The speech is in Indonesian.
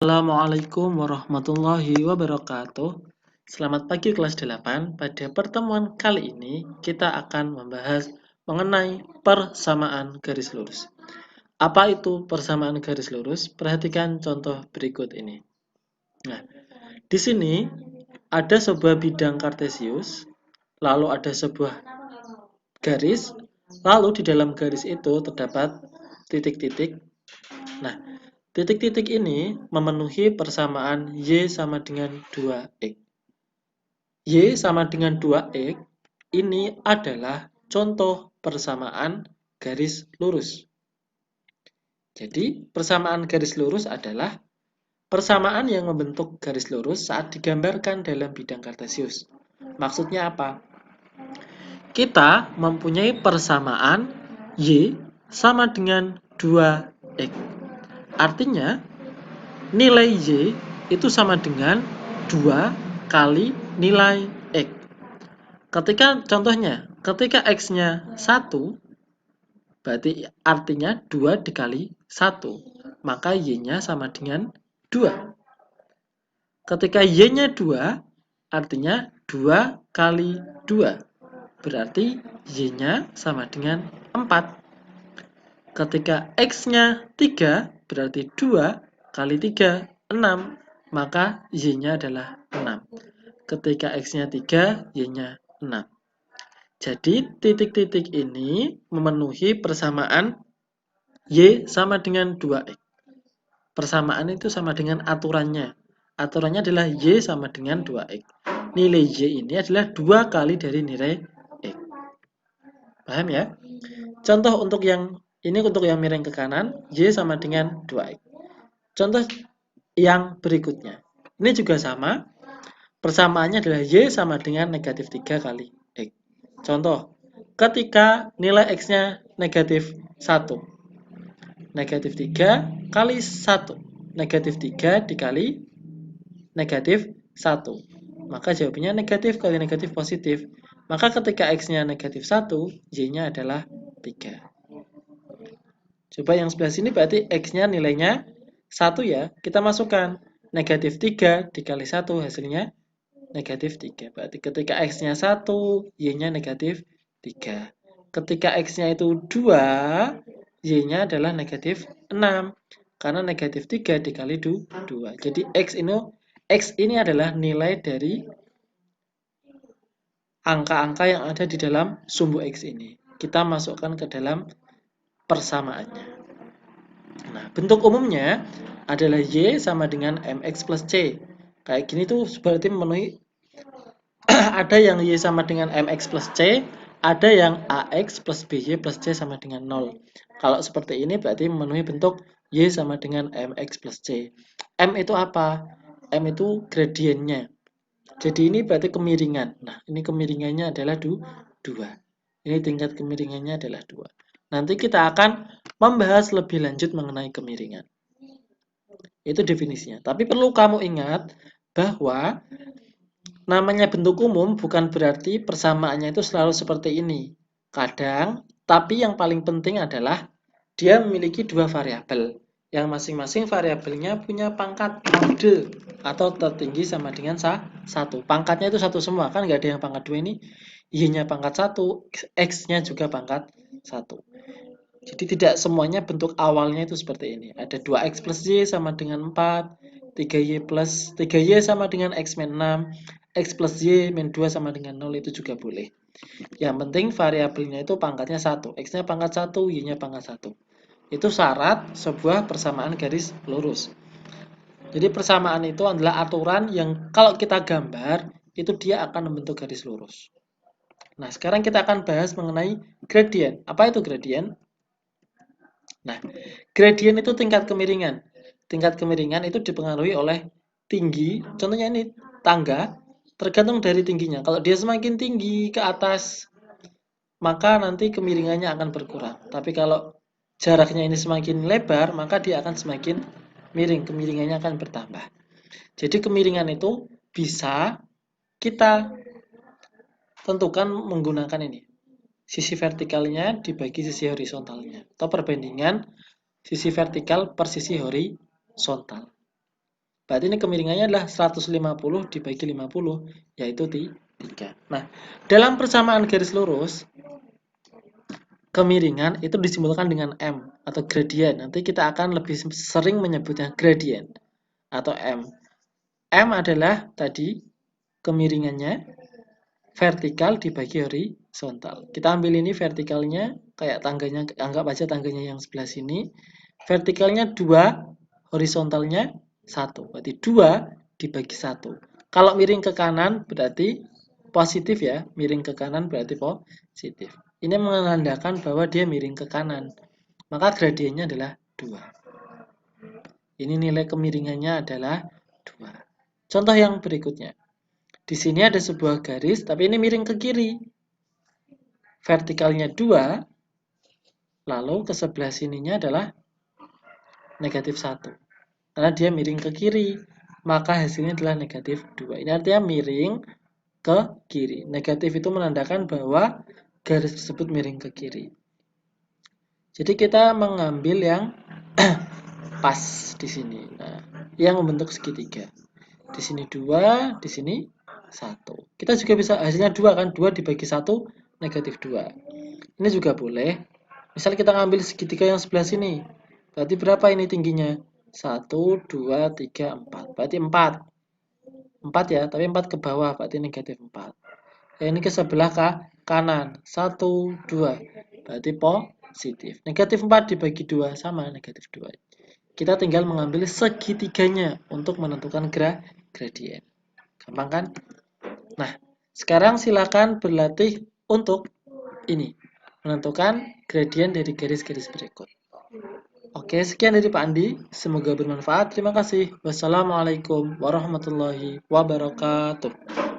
Assalamualaikum warahmatullahi wabarakatuh. Selamat pagi kelas 8. Pada pertemuan kali ini kita akan membahas mengenai persamaan garis lurus. Apa itu persamaan garis lurus? Perhatikan contoh berikut ini. Nah, di sini ada sebuah bidang kartesius, lalu ada sebuah garis, lalu di dalam garis itu terdapat titik-titik. Nah, titik-titik ini memenuhi persamaan Y sama dengan 2X. Y sama dengan 2X ini adalah contoh persamaan garis lurus. Jadi, persamaan garis lurus adalah persamaan yang membentuk garis lurus saat digambarkan dalam bidang kartesius. Maksudnya apa? Kita mempunyai persamaan Y sama dengan 2X. Artinya, nilai Y itu sama dengan 2 kali nilai X. Contohnya, ketika X-nya 1, berarti artinya 2 dikali 1, maka Y-nya sama dengan 2. Ketika Y-nya 2, artinya 2 kali 2, berarti Y-nya sama dengan 4. Ketika X-nya 3, berarti 2 kali 3, 6, maka Y-nya adalah 6. Ketika X-nya 3, Y-nya 6. Jadi, titik-titik ini memenuhi persamaan Y sama dengan 2X. Persamaan itu sama dengan aturannya. Aturannya adalah Y sama dengan 2X. Nilai Y ini adalah 2 kali dari nilai X. Paham ya? Contoh untuk yang miring ke kanan, Y sama dengan 2X. Contoh yang berikutnya. Ini juga sama. Persamaannya adalah Y sama dengan negatif 3 kali X. Contoh, ketika nilai X-nya negatif 1. Negatif 3 kali 1. Negatif 3 dikali negatif 1. Maka jawabannya negatif kali negatif positif. Maka ketika X-nya negatif 1, Y-nya adalah 3. Coba yang sebelah sini berarti X-nya nilainya 1 ya. Kita masukkan negatif 3 dikali 1 hasilnya negatif 3. Berarti ketika X-nya 1, Y-nya negatif 3. Ketika X-nya itu 2, Y-nya adalah negatif 6. Karena negatif 3 dikali 2. Jadi X ini adalah nilai dari angka-angka yang ada di dalam sumbu X ini. Kita masukkan ke dalam persamaannya. Nah, bentuk umumnya adalah Y sama dengan MX plus C. Kayak gini tuh berarti memenuhi ada yang Y sama dengan MX plus C, ada yang AX plus BY plus C sama dengan 0. Kalau seperti ini berarti memenuhi bentuk Y sama dengan MX plus C. M itu apa? M itu gradiennya. Jadi ini berarti kemiringan. Nah, ini kemiringannya adalah 2. Ini tingkat kemiringannya adalah 2. Nanti kita akan membahas lebih lanjut mengenai kemiringan. Itu definisinya. Tapi perlu kamu ingat bahwa namanya bentuk umum bukan berarti persamaannya itu selalu seperti ini. Kadang, tapi yang paling penting adalah dia memiliki 2 variabel. Yang masing-masing variabelnya punya pangkat mode atau tertinggi sama dengan 1. Pangkatnya itu 1 semua, kan nggak ada yang pangkat 2 ini. Y-nya pangkat 1, X-nya juga pangkat 1. Jadi tidak semuanya bentuk awalnya itu seperti ini. Ada 2X plus Y sama dengan 4, 3Y sama dengan X min 6, X plus Y min 2 sama dengan 0 itu juga boleh. Yang penting variabelnya itu pangkatnya 1. X-nya pangkat 1, Y-nya pangkat 1. Itu syarat sebuah persamaan garis lurus. Jadi persamaan itu adalah aturan yang kalau kita gambar, itu dia akan membentuk garis lurus. Nah, sekarang kita akan bahas mengenai gradien. Apa itu gradien? Nah, gradien itu tingkat kemiringan. Tingkat kemiringan itu dipengaruhi oleh tinggi, contohnya ini tangga, tergantung dari tingginya. Kalau dia semakin tinggi ke atas, maka nanti kemiringannya akan berkurang. Tapi kalau jaraknya ini semakin lebar, maka dia akan semakin miring, kemiringannya akan bertambah. Jadi kemiringan itu bisa kita tentukan menggunakan ini. Sisi vertikalnya dibagi sisi horizontalnya, atau perbandingan sisi vertikal per sisi horizontal. Berarti ini kemiringannya adalah 150 dibagi 50, yaitu 3. Nah, dalam persamaan garis lurus, kemiringan itu disimbolkan dengan M atau gradien. Nanti kita akan lebih sering menyebutnya gradien atau M. M adalah tadi kemiringannya vertikal dibagi horizontal. Kita ambil ini vertikalnya kayak tangganya, anggap aja tangganya yang sebelah sini. Vertikalnya 2, horizontalnya 1. Berarti 2 dibagi 1. Kalau miring ke kanan berarti positif ya, miring ke kanan berarti positif. Ini menandakan bahwa dia miring ke kanan. Maka gradiennya adalah 2. Ini nilai kemiringannya adalah 2. Contoh yang berikutnya. Di sini ada sebuah garis, tapi ini miring ke kiri. Vertikalnya 2, lalu ke sebelah sininya adalah negatif 1. Karena dia miring ke kiri, maka hasilnya adalah negatif 2. Ini artinya miring ke kiri. Negatif itu menandakan bahwa garis tersebut miring ke kiri. Jadi kita mengambil yang pas di sini. Nah, yang membentuk segitiga. Di sini 2, di sini 1. Kita juga bisa hasilnya 2 kan, 2 dibagi 1 negatif 2. Ini juga boleh. Misal kita ngambil segitiga yang sebelah sini. Berarti berapa ini tingginya? 1, 2, 3, 4. Berarti 4. 4 ya, tapi 4 ke bawah, berarti negatif 4. Ini ke sebelah kanan. 1, 2. Berarti positif. Negatif 4 dibagi 2 sama negatif 2. Kita tinggal mengambil segitiganya untuk menentukan gradien. Gampang kan? Nah, sekarang silakan berlatih untuk ini. Menentukan gradien dari garis-garis berikut. Oke, sekian dari Pak Andi. Semoga bermanfaat. Terima kasih. Wassalamualaikum warahmatullahi wabarakatuh.